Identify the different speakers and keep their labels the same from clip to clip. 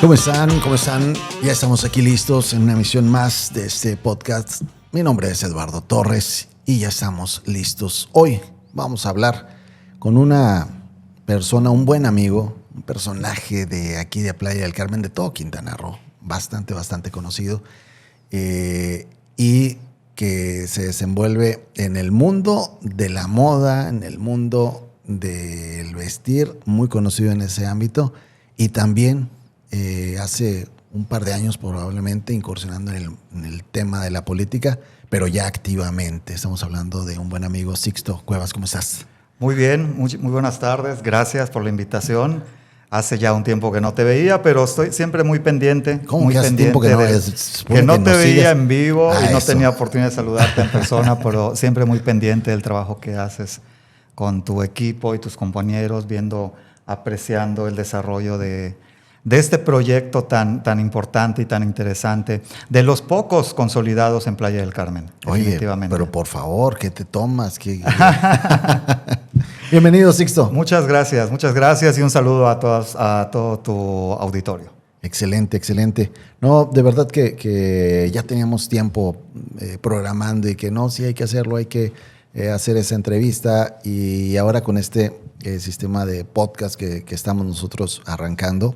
Speaker 1: ¿Cómo están? ¿Cómo están? Ya estamos aquí listos en una emisión más de este podcast. Mi nombre es Eduardo Torres y ya estamos listos. Hoy vamos a hablar con una persona, un buen amigo, un personaje de aquí de Playa del Carmen, de todo Quintana Roo, bastante conocido, y que se desenvuelve en el mundo de la moda, en el mundo del vestir, muy conocido en ese ámbito, y también hace un par de años probablemente incursionando en el tema de la política, pero ya activamente. Estamos hablando de un buen amigo, Sixto Cuevas. ¿Cómo estás?
Speaker 2: Muy bien, muy buenas tardes. Gracias por la invitación. Hace ya un tiempo que no te veía, pero estoy siempre muy pendiente.
Speaker 1: ¿Cómo
Speaker 2: muy
Speaker 1: que hace
Speaker 2: pendiente
Speaker 1: tiempo que no?
Speaker 2: que no te veía
Speaker 1: sigas
Speaker 2: en vivo y no
Speaker 1: eso.
Speaker 2: tenía oportunidad de saludarte en persona, pero siempre muy pendiente del trabajo que haces con tu equipo y tus compañeros, apreciando el desarrollo de este proyecto tan importante y tan interesante, de los pocos consolidados en Playa del Carmen.
Speaker 1: Oye, pero por favor, ¿qué te tomas? Bienvenido, Sixto.
Speaker 2: Muchas gracias y un saludo a todo tu auditorio.
Speaker 1: Excelente. No, de verdad que ya teníamos tiempo programando y que no, sí hay que hacerlo, hay que hacer esa entrevista, y ahora con este sistema de podcast que estamos nosotros arrancando,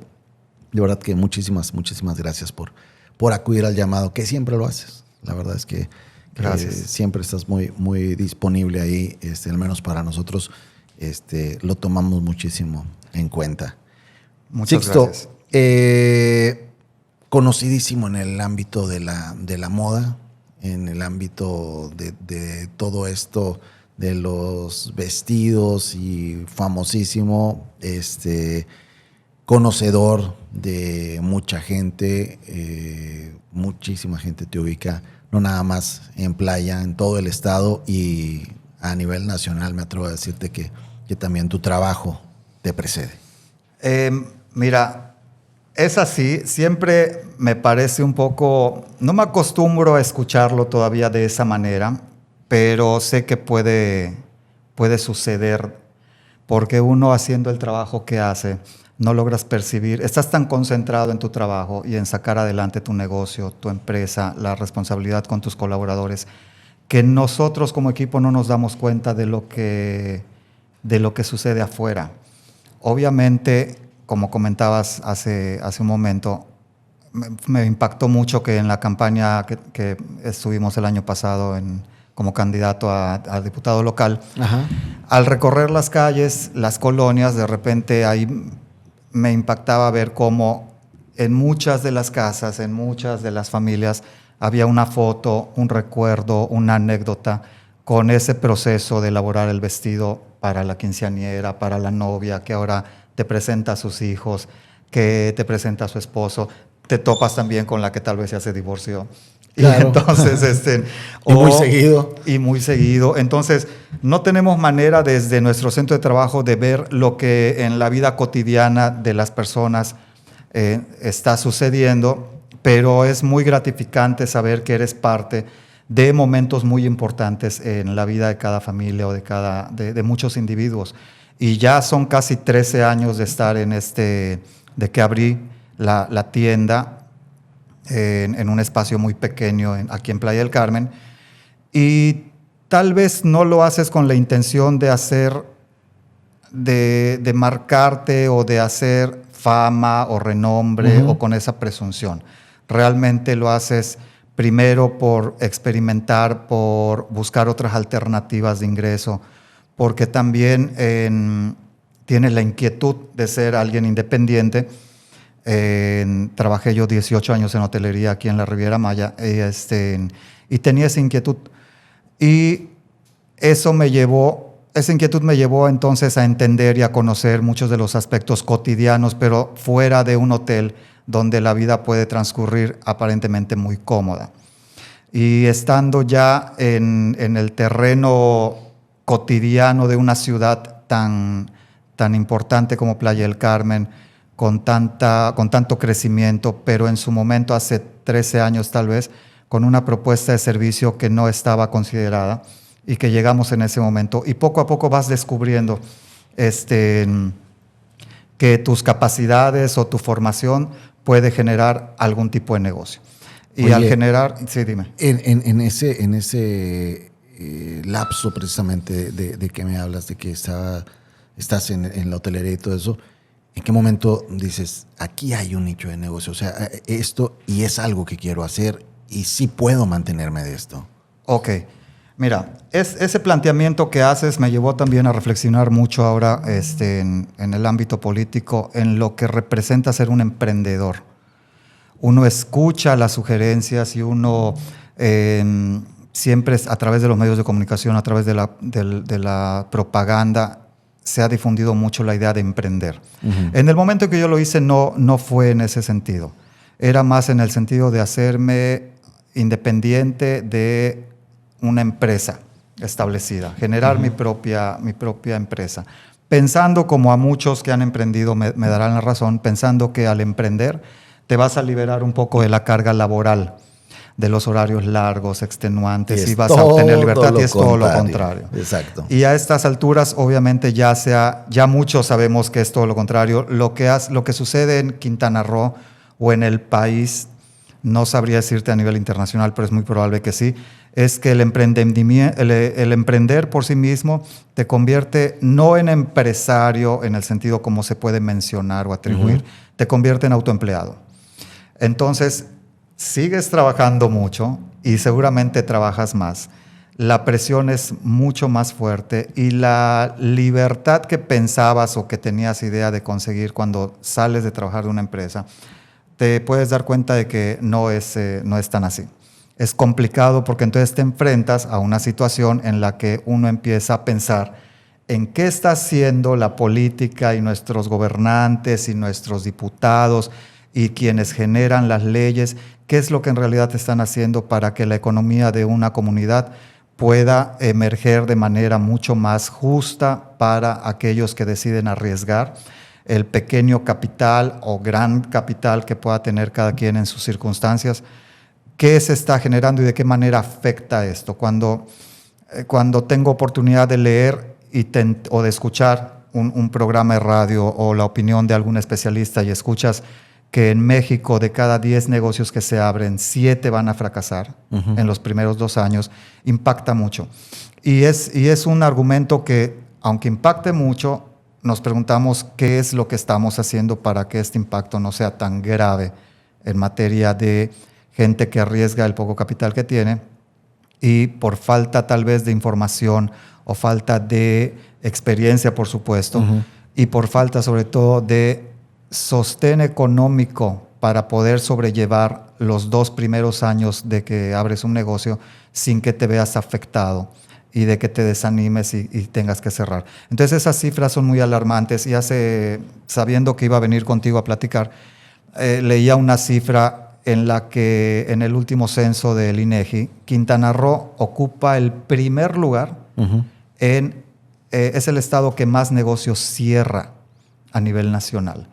Speaker 1: de verdad que muchísimas gracias por acudir al llamado, que siempre lo haces. La verdad es que siempre estás muy disponible ahí, al menos para nosotros, lo tomamos muchísimo en cuenta.
Speaker 2: Muchas
Speaker 1: Sixto,
Speaker 2: gracias.
Speaker 1: Conocidísimo en el ámbito de la moda, en el ámbito de todo esto de los vestidos, y famosísimo, conocedor de mucha gente, muchísima gente te ubica, no nada más en Playa, en todo el estado y a nivel nacional. Me atrevo a decirte que también tu trabajo te precede.
Speaker 2: Mira, es así, siempre me parece un poco, no me acostumbro a escucharlo todavía de esa manera, pero sé que puede suceder, porque uno, haciendo el trabajo que hace, no logras percibir, estás tan concentrado en tu trabajo y en sacar adelante tu negocio, tu empresa, la responsabilidad con tus colaboradores, que nosotros como equipo no nos damos cuenta de lo que sucede afuera. Obviamente, como comentabas hace un momento, me impactó mucho que en la campaña que estuvimos el año pasado como candidato a diputado local,
Speaker 1: Ajá.
Speaker 2: Al recorrer las calles, las colonias, de repente ahí me impactaba ver cómo en muchas de las casas, en muchas de las familias, había una foto, un recuerdo, una anécdota con ese proceso de elaborar el vestido para la quinceañera, para la novia, que ahora te presenta a sus hijos, que te presenta a su esposo. Te topas también con la que tal vez ya se divorció.
Speaker 1: Claro.
Speaker 2: Y entonces,
Speaker 1: y
Speaker 2: muy seguido. Entonces, no tenemos manera desde nuestro centro de trabajo de ver lo que en la vida cotidiana de las personas está sucediendo, pero es muy gratificante saber que eres parte de momentos muy importantes en la vida de cada familia o de muchos individuos. Y ya son casi 13 años de estar de que abrí la tienda en un espacio muy pequeño aquí en Playa del Carmen, y tal vez no lo haces con la intención de marcarte o de hacer fama o renombre, o con esa presunción. Realmente lo haces primero por experimentar, por buscar otras alternativas de ingreso, porque también tienes la inquietud de ser alguien independiente. Trabajé yo 18 años en hotelería aquí en la Riviera Maya, y tenía esa inquietud. Y esa inquietud me llevó entonces a entender y a conocer muchos de los aspectos cotidianos, pero fuera de un hotel donde la vida puede transcurrir aparentemente muy cómoda. Y estando ya en el terreno cotidiano de una ciudad tan importante como Playa del Carmen, con tanto crecimiento, pero en su momento, hace 13 años tal vez, con una propuesta de servicio que no estaba considerada, y que llegamos en ese momento. Y poco a poco vas descubriendo que tus capacidades o tu formación puede generar algún tipo de negocio. Y
Speaker 1: Oye,
Speaker 2: al generar, sí, dime.
Speaker 1: En ese lapso precisamente de que me hablas, de que estás en la hotelería y todo eso, ¿en qué momento dices, aquí hay un nicho de negocio? O sea, esto y es algo que quiero hacer y sí puedo mantenerme de esto.
Speaker 2: Ok, mira, ese planteamiento que haces me llevó también a reflexionar mucho ahora en el ámbito político, en lo que representa ser un emprendedor. Uno escucha las sugerencias y uno siempre a través de los medios de comunicación, a través de la propaganda, se ha difundido mucho la idea de emprender. Uh-huh. En el momento que yo lo hice no fue en ese sentido. Era más en el sentido de hacerme independiente de una empresa establecida, generar mi propia empresa. Pensando, como a muchos que han emprendido me darán la razón, pensando que al emprender te vas a liberar un poco de la carga laboral, de los horarios largos, extenuantes, y vas a obtener libertad, y es todo lo contrario.
Speaker 1: Exacto.
Speaker 2: Y a estas alturas, obviamente, ya muchos sabemos que es todo lo contrario. Lo que sucede en Quintana Roo o en el país, no sabría decirte a nivel internacional, pero es muy probable que sí, es que el emprender por sí mismo te convierte no en empresario en el sentido como se puede mencionar o atribuir, te convierte en autoempleado. Entonces, sigues trabajando mucho y seguramente trabajas más. La presión es mucho más fuerte y la libertad que pensabas o que tenías idea de conseguir cuando sales de trabajar de una empresa, te puedes dar cuenta de que no es tan así. Es complicado porque entonces te enfrentas a una situación en la que uno empieza a pensar en qué está haciendo la política y nuestros gobernantes y nuestros diputados y quienes generan las leyes, qué es lo que en realidad están haciendo para que la economía de una comunidad pueda emerger de manera mucho más justa para aquellos que deciden arriesgar el pequeño capital o gran capital que pueda tener cada quien en sus circunstancias. ¿Qué se está generando y de qué manera afecta esto? Cuando tengo oportunidad de leer o de escuchar un programa de radio o la opinión de algún especialista y escuchas que en México de cada 10 negocios que se abren, 7 van a fracasar en los primeros 2 años, impacta mucho. Y es un argumento que, aunque impacte mucho, nos preguntamos qué es lo que estamos haciendo para que este impacto no sea tan grave en materia de gente que arriesga el poco capital que tiene y por falta tal vez de información o falta de experiencia, por supuesto, y por falta sobre todo de sostén económico para poder sobrellevar los 2 primeros años de que abres un negocio sin que te veas afectado y de que te desanimes y tengas que cerrar. Entonces esas cifras son muy alarmantes y sabiendo que iba a venir contigo a platicar, leía una cifra en la que en el último censo del INEGI, Quintana Roo ocupa el primer lugar, es el estado que más negocios cierra a nivel nacional.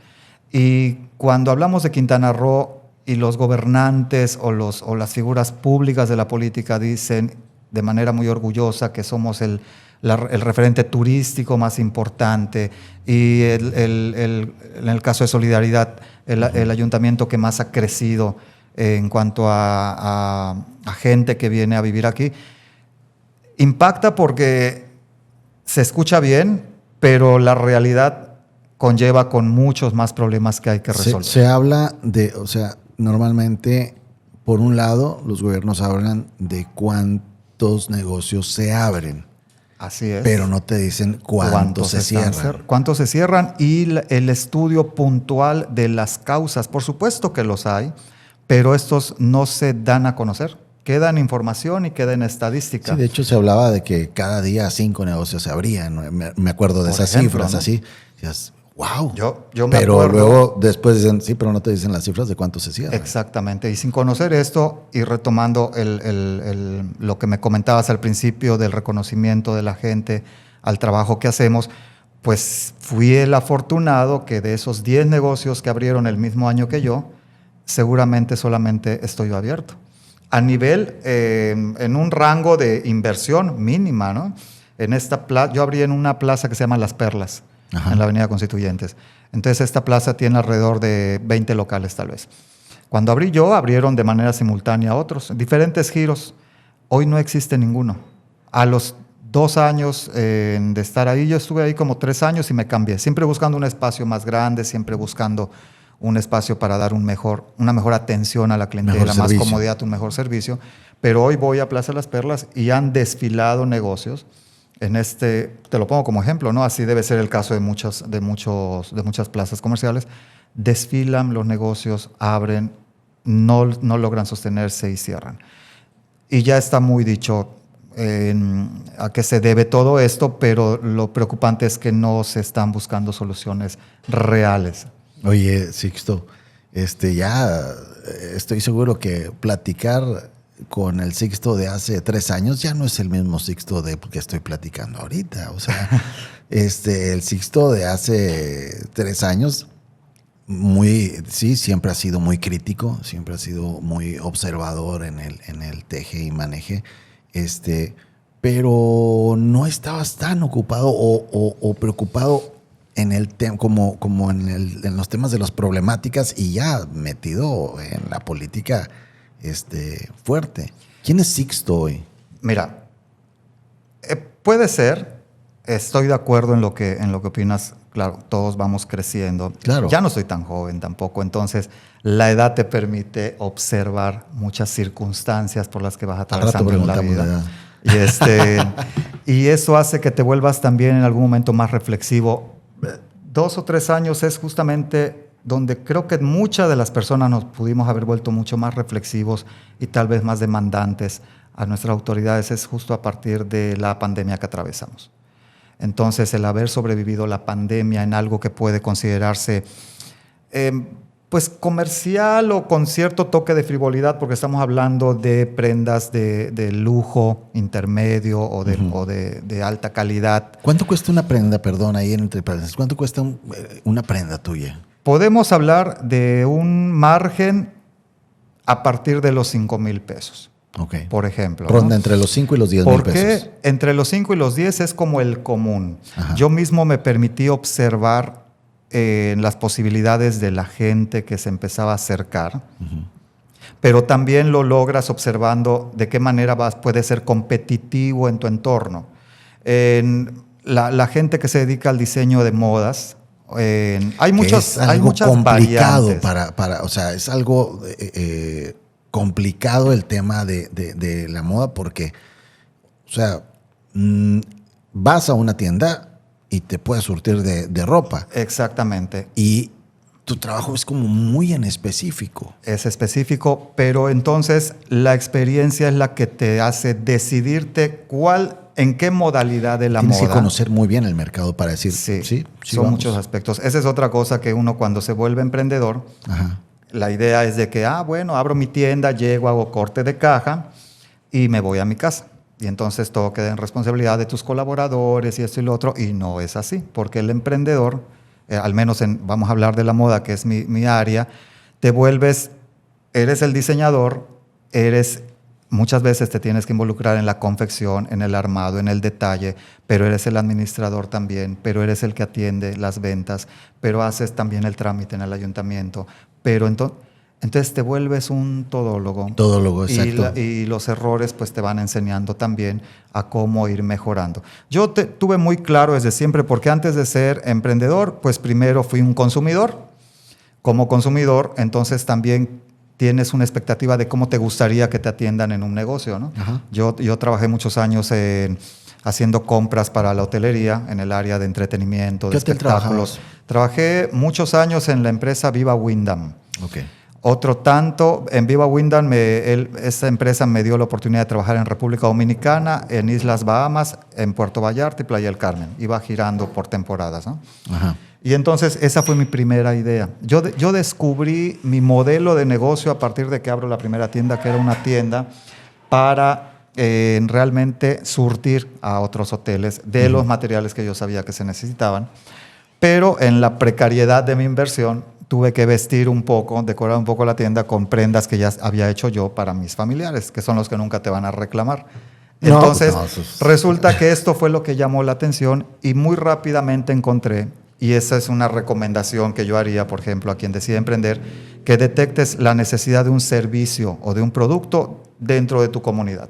Speaker 2: Y cuando hablamos de Quintana Roo y los gobernantes o las figuras públicas de la política dicen de manera muy orgullosa que somos el referente turístico más importante y en el caso de Solidaridad, el ayuntamiento que más ha crecido en cuanto a gente que viene a vivir aquí, impacta porque se escucha bien, pero la realidad conlleva con muchos más problemas que hay que resolver.
Speaker 1: Se habla de, o sea, normalmente, por un lado, los gobiernos hablan de cuántos negocios se abren.
Speaker 2: Así es.
Speaker 1: Pero no te dicen cuántos se cierran.
Speaker 2: Cuántos se cierran y el estudio puntual de las causas. Por supuesto que los hay, pero estos no se dan a conocer. Queda en información y queda en estadística.
Speaker 1: Sí, de hecho se hablaba de que cada día 5 negocios se abrían. Me acuerdo de esas cifras, ¿no? Así. Decías, wow.
Speaker 2: Yo me
Speaker 1: pero
Speaker 2: acuerdo.
Speaker 1: Luego después dicen, sí, pero no te dicen las cifras de cuántos se cierran.
Speaker 2: Exactamente. Y sin conocer esto y retomando lo que me comentabas al principio del reconocimiento de la gente al trabajo que hacemos, pues fui el afortunado que de esos 10 negocios que abrieron el mismo año que yo, seguramente solamente estoy yo abierto. A nivel, en un rango de inversión mínima, ¿no? Yo abrí en una plaza que se llama Las Perlas. en la Avenida Constituyentes. Entonces esta plaza tiene alrededor de 20 locales tal vez. Cuando abrí yo, abrieron de manera simultánea otros, diferentes giros. Hoy no existe ninguno. A los 2 años de estar ahí, yo estuve ahí como 3 años y me cambié, siempre buscando un espacio más grande, siempre buscando un espacio para dar una mejor atención a la clientela, más comodidad, un mejor servicio. Pero hoy voy a Plaza Las Perlas y han desfilado negocios. Te lo pongo como ejemplo, ¿no? Así debe ser el caso de muchas plazas comerciales. Desfilan los negocios, abren, no logran sostenerse y cierran. Y ya está muy dicho a qué se debe todo esto, pero lo preocupante es que no se están buscando soluciones reales.
Speaker 1: Oye, Sixto, ya estoy seguro que platicar con el Sixto de hace 3 años ya no es el mismo Sixto de que estoy platicando ahorita. O sea, el Sixto de hace 3 años, siempre ha sido muy crítico, siempre ha sido muy observador en el teje y maneje. Pero no estabas tan ocupado o preocupado en el como en los temas de las problemáticas y ya metido en la política fuerte. ¿Quién es Sixto hoy?
Speaker 2: Mira, puede ser, estoy de acuerdo en lo que opinas. Claro, todos vamos creciendo.
Speaker 1: Claro.
Speaker 2: Ya no soy tan joven tampoco, entonces la edad te permite observar muchas circunstancias por las que vas atravesando en la vida. Y eso hace que te vuelvas también en algún momento más reflexivo. 2 o 3 años es justamente donde creo que muchas de las personas nos pudimos haber vuelto mucho más reflexivos y tal vez más demandantes a nuestras autoridades, es justo a partir de la pandemia que atravesamos. Entonces, el haber sobrevivido la pandemia en algo que puede considerarse pues comercial o con cierto toque de frivolidad, porque estamos hablando de prendas de lujo intermedio o de alta calidad.
Speaker 1: ¿Cuánto cuesta una prenda, perdón, ahí entre paréntesis? ¿Cuánto cuesta una prenda tuya?
Speaker 2: Podemos hablar de un margen a partir de los 5,000 pesos.
Speaker 1: Okay.
Speaker 2: Por ejemplo.
Speaker 1: Ronda, ¿no?, entre los 5 y los 10 mil pesos.
Speaker 2: Porque entre los 5 y los 10 es como el común.
Speaker 1: Ajá.
Speaker 2: Yo mismo me permití observar las posibilidades de la gente que se empezaba a acercar, pero también lo logras observando de qué manera puedes ser competitivo en tu entorno. La gente que se dedica al diseño de modas, hay muchas
Speaker 1: complicado
Speaker 2: variantes.
Speaker 1: O sea, es algo complicado el tema de la moda porque, o sea, vas a una tienda y te puedes surtir de ropa.
Speaker 2: Exactamente.
Speaker 1: Y tu trabajo es como muy en específico.
Speaker 2: Es específico, pero entonces la experiencia es la que te hace decidirte en qué modalidad de la moda.
Speaker 1: Tienes que conocer muy bien el mercado para decir, sí
Speaker 2: son
Speaker 1: vamos.
Speaker 2: muchos aspectos. Esa es otra cosa que uno cuando se vuelve emprendedor,
Speaker 1: Ajá.
Speaker 2: La idea es de que, abro mi tienda, llego, hago corte de caja y me voy a mi casa. Y entonces todo queda en responsabilidad de tus colaboradores y esto y lo otro. Y no es así, porque el emprendedor, al menos vamos a hablar de la moda, que es mi área, eres el diseñador, muchas veces te tienes que involucrar en la confección, en el armado, en el detalle, pero eres el administrador también, pero eres el que atiende las ventas, pero haces también el trámite en el ayuntamiento. Pero entonces te vuelves un todólogo.
Speaker 1: Todólogo, exacto.
Speaker 2: Y los errores pues te van enseñando también a cómo ir mejorando. Yo tuve muy claro desde siempre, porque antes de ser emprendedor, pues primero fui un consumidor. Como consumidor, entonces también tienes una expectativa de cómo te gustaría que te atiendan en un negocio, ¿no?
Speaker 1: Ajá.
Speaker 2: Yo trabajé muchos años haciendo compras para la hotelería en el área de entretenimiento, de espectáculos. Trabajé muchos años en la empresa Viva Wyndham.
Speaker 1: Okay.
Speaker 2: Otro tanto, en Viva Wyndham, esa empresa me dio la oportunidad de trabajar en República Dominicana, en Islas Bahamas, en Puerto Vallarta y Playa del Carmen. Iba girando por temporadas, ¿no? Ajá. Y entonces esa fue mi primera idea. Yo descubrí mi modelo de negocio a partir de que abro la primera tienda, que era una tienda para realmente surtir a otros hoteles de los materiales que yo sabía que se necesitaban. Pero en la precariedad de mi inversión tuve que vestir un poco, decorar un poco la tienda con prendas que ya había hecho yo para mis familiares, que son los que nunca te van a reclamar. Entonces, resulta que esto fue lo que llamó la atención y muy rápidamente encontré y esa es una recomendación que yo haría, por ejemplo, a quien decide emprender, que detectes la necesidad de un servicio o de un producto dentro de tu comunidad.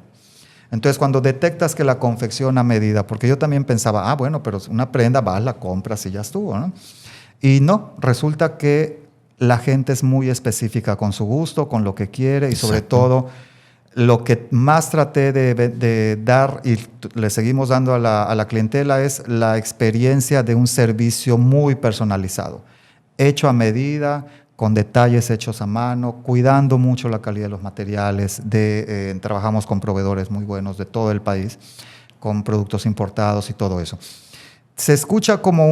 Speaker 2: Entonces, cuando detectas que la confección a medida, porque yo también pensaba, bueno, pero una prenda, vas, la compras y ya estuvo, ¿no? Y no, resulta que la gente es muy específica con su gusto, con lo que quiere y sobre todo lo que más traté de dar y le seguimos dando a la clientela es la experiencia de un servicio muy personalizado, hecho a medida, con detalles hechos a mano, cuidando mucho la calidad de los materiales. Trabajamos con proveedores muy buenos de todo el país, con productos importados y todo eso. Se escucha como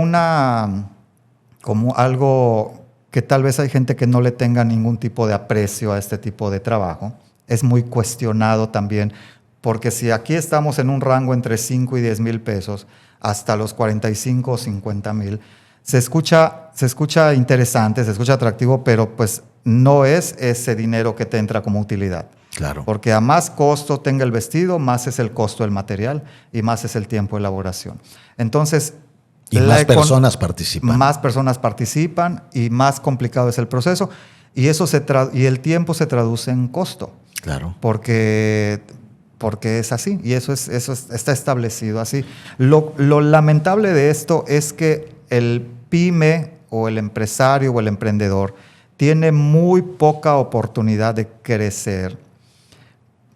Speaker 2: algo que tal vez hay gente que no le tenga ningún tipo de aprecio a este tipo de trabajo. Es muy cuestionado también, porque si aquí estamos en un rango entre 5 y 10 mil pesos, hasta los 45 o 50 mil, se escucha interesante, se escucha atractivo, pero pues no es ese dinero que te entra como utilidad.
Speaker 1: Claro.
Speaker 2: Porque a más costo tenga el vestido, más es el costo del material y más es el tiempo de elaboración. Entonces,
Speaker 1: y más personas participan.
Speaker 2: Más personas participan y más complicado es el proceso. Y y el tiempo se traduce en costo.
Speaker 1: Claro.
Speaker 2: Porque es así y eso está establecido así. Lo lamentable de esto es que el pyme o el empresario o el emprendedor tiene muy poca oportunidad de crecer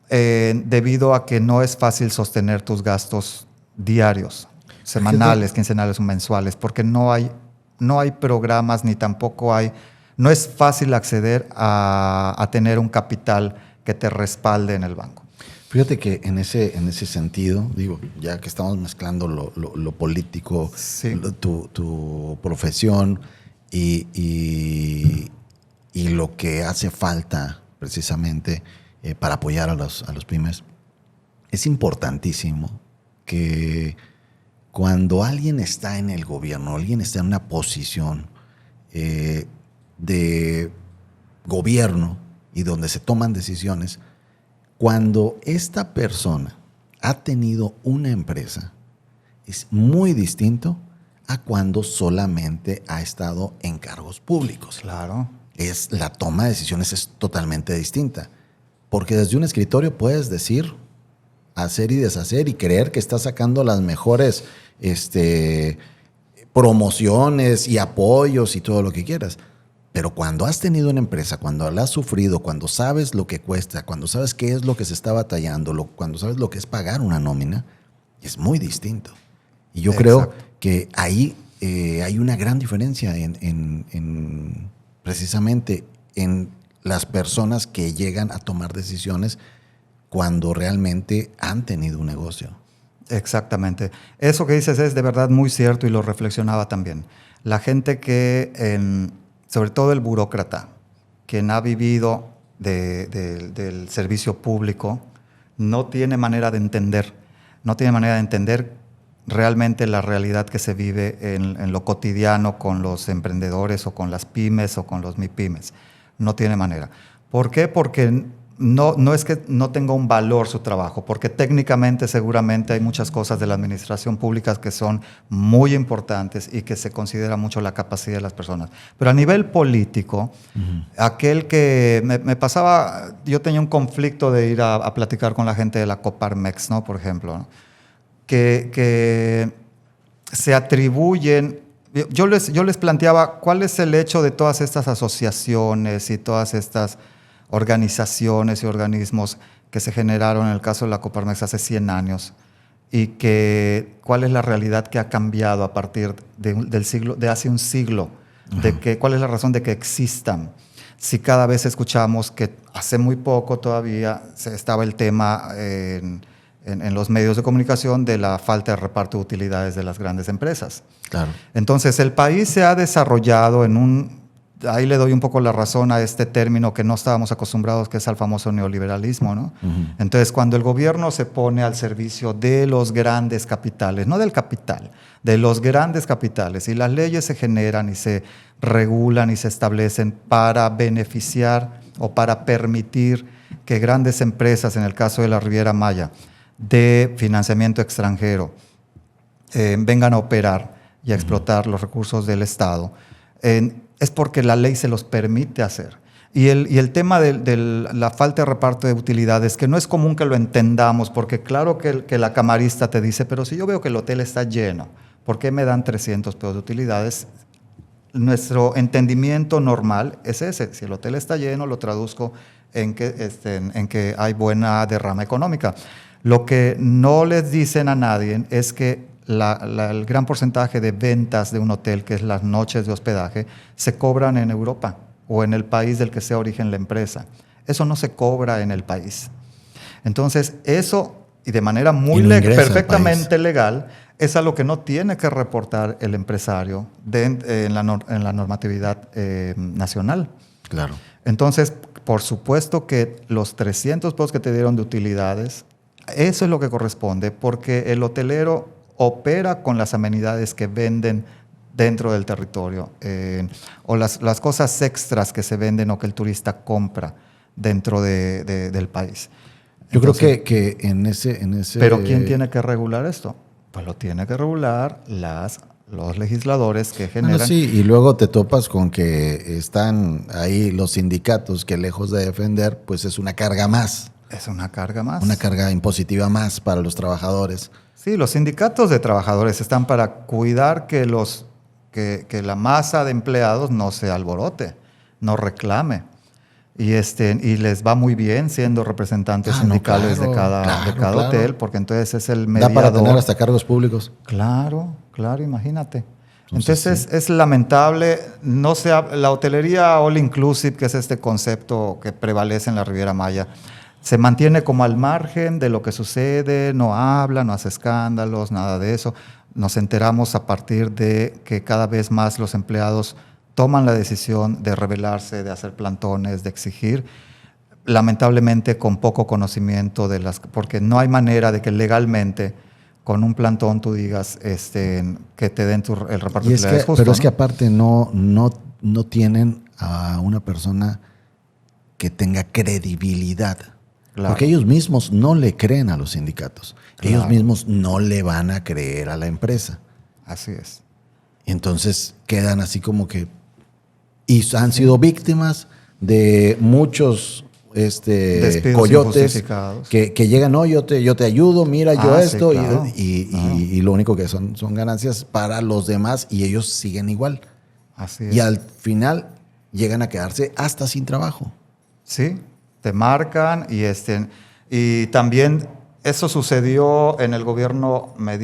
Speaker 2: debido a que no es fácil sostener tus gastos diarios, semanales, quincenales o mensuales, porque no hay programas ni tampoco no es fácil acceder a tener un capital que te respalde en el banco.
Speaker 1: Fíjate que en ese sentido, digo, ya que estamos mezclando lo político,
Speaker 2: sí,
Speaker 1: tu profesión y lo que hace falta precisamente para apoyar a los pymes, es importantísimo que cuando alguien está en el gobierno, alguien está en una posición de gobierno y donde se toman decisiones, cuando esta persona ha tenido una empresa, es muy distinto a cuando solamente ha estado en cargos públicos.
Speaker 2: Claro.
Speaker 1: La toma de decisiones es totalmente distinta. Porque desde un escritorio puedes decir, hacer y deshacer y creer que estás sacando las mejores promociones y apoyos y todo lo que quieras. Pero cuando has tenido una empresa, cuando la has sufrido, cuando sabes lo que cuesta, cuando sabes qué es lo que se está batallando, cuando sabes lo que es pagar una nómina, es muy distinto. Y yo creo que ahí hay una gran diferencia precisamente en las personas que llegan a tomar decisiones cuando realmente han tenido un negocio.
Speaker 2: Exactamente. Eso que dices es de verdad muy cierto y lo reflexionaba también. La gente sobre todo el burócrata, quien ha vivido del servicio público, no tiene manera de entender realmente la realidad que se vive en lo cotidiano con los emprendedores o con las pymes o con los MIPYMES. No tiene manera. ¿Por qué? Porque no es que no tenga un valor su trabajo, porque técnicamente seguramente hay muchas cosas de la administración pública que son muy importantes y que se considera mucho la capacidad de las personas. Pero a nivel político, aquel que me pasaba, yo tenía un conflicto de ir a platicar con la gente de la Coparmex, ¿no? Por ejemplo, ¿no? Que se atribuyen. Yo les planteaba cuál es el hecho de todas estas asociaciones y todas estas organizaciones y organismos que se generaron en el caso de la Coparmex hace 100 años y cuál es la realidad que ha cambiado a partir de hace un siglo, cuál es la razón de que existan. Si cada vez escuchamos que hace muy poco todavía estaba el tema en los medios de comunicación de la falta de reparto de utilidades de las grandes empresas.
Speaker 1: Claro.
Speaker 2: Entonces, el país se ha desarrollado ahí le doy un poco la razón a este término que no estábamos acostumbrados, que es al famoso neoliberalismo, ¿no? Entonces, cuando el gobierno se pone al servicio de los grandes capitales, no del capital, de los grandes capitales, y las leyes se generan y se regulan y se establecen para beneficiar o para permitir que grandes empresas, en el caso de la Riviera Maya, de financiamiento extranjero, vengan a operar y a explotar los recursos del Estado, es porque la ley se los permite hacer. Y el tema de la falta de reparto de utilidades, que no es común que lo entendamos, porque claro que la camarista te dice, pero si yo veo que el hotel está lleno, ¿por qué me dan 300 pesos de utilidades? Nuestro entendimiento normal es ese. Si el hotel está lleno, lo traduzco en que hay buena derrama económica. Lo que no les dicen a nadie es que el gran porcentaje de ventas de un hotel, que es las noches de hospedaje, se cobran en Europa o en el país del que sea origen la empresa. Eso no se cobra en el país. Entonces, eso, y de manera perfectamente legal, es algo que no tiene que reportar el empresario en la normatividad nacional.
Speaker 1: Claro.
Speaker 2: Entonces, por supuesto que los 300 pesos que te dieron de utilidades, eso es lo que corresponde, porque el hotelero opera con las amenidades que venden dentro del territorio, o las cosas extras que se venden o que el turista compra dentro del país.
Speaker 1: Yo creo que en ese...
Speaker 2: Pero ¿quién tiene que regular esto? Pues lo tiene que regular los legisladores que generan...
Speaker 1: Bueno, sí, y luego te topas con que están ahí los sindicatos que lejos de defender, pues es una carga más.
Speaker 2: Es una carga más.
Speaker 1: Una carga impositiva más para los trabajadores.
Speaker 2: Sí, los sindicatos de trabajadores están para cuidar que la masa de empleados no se alborote, no reclame. Y les va muy bien siendo representantes sindicales de cada hotel, porque entonces es el mediador.
Speaker 1: Da para tener hasta cargos públicos.
Speaker 2: Claro, imagínate. Entonces sí. Es lamentable, la hotelería all inclusive, que es este concepto que prevalece en la Riviera Maya, se mantiene como al margen de lo que sucede, no habla, no hace escándalos, nada de eso. Nos enteramos a partir de que cada vez más los empleados toman la decisión de rebelarse, de hacer plantones, de exigir, lamentablemente con poco conocimiento porque no hay manera de que legalmente con un plantón tú digas que te den el reparto de utilidades justo.
Speaker 1: Pero es que aparte no tienen a una persona que tenga credibilidad. Claro. Porque ellos mismos no le creen a los sindicatos. Claro. Ellos mismos no le van a creer a la empresa.
Speaker 2: Así es.
Speaker 1: Y entonces quedan así como que... Y han sido víctimas de muchos coyotes que llegan, no, yo te ayudo, mira, yo esto, sí, claro. y lo único que son ganancias para los demás y ellos siguen igual.
Speaker 2: Así es.
Speaker 1: Y al final llegan a quedarse hasta sin trabajo.
Speaker 2: Sí, te marcan y también eso sucedió en el gobierno, me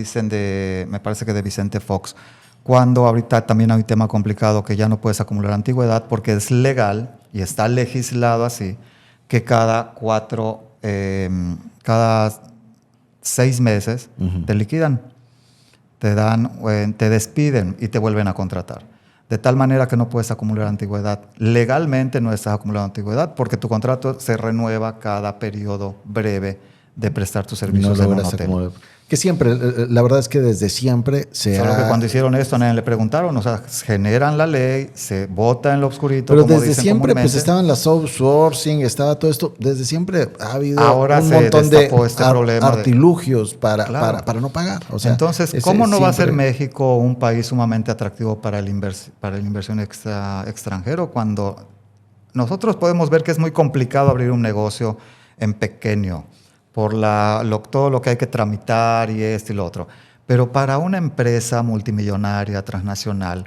Speaker 2: parece que de Vicente Fox, cuando ahorita también hay un tema complicado que ya no puedes acumular antigüedad porque es legal y está legislado así, que cada 6 meses te liquidan, te despiden y te vuelven a contratar. De tal manera que no puedes acumular antigüedad. Legalmente no estás acumulando antigüedad porque tu contrato se renueva cada periodo breve de prestar tus servicios en un hotel.
Speaker 1: Que siempre, la verdad es que desde siempre
Speaker 2: Solo que cuando hicieron esto a nadie le preguntaron, o sea, generan la ley, se vota en lo oscurito.
Speaker 1: Pero desde siempre pues estaban las outsourcing, estaba todo esto, desde siempre ha habido un montón de artilugios para no pagar. O sea,
Speaker 2: entonces, ¿cómo no va a ser México un país sumamente atractivo para el inversión extranjero cuando nosotros podemos ver que es muy complicado abrir un negocio en pequeño? Por todo lo que hay que tramitar y esto y lo otro. Pero para una empresa multimillonaria, transnacional,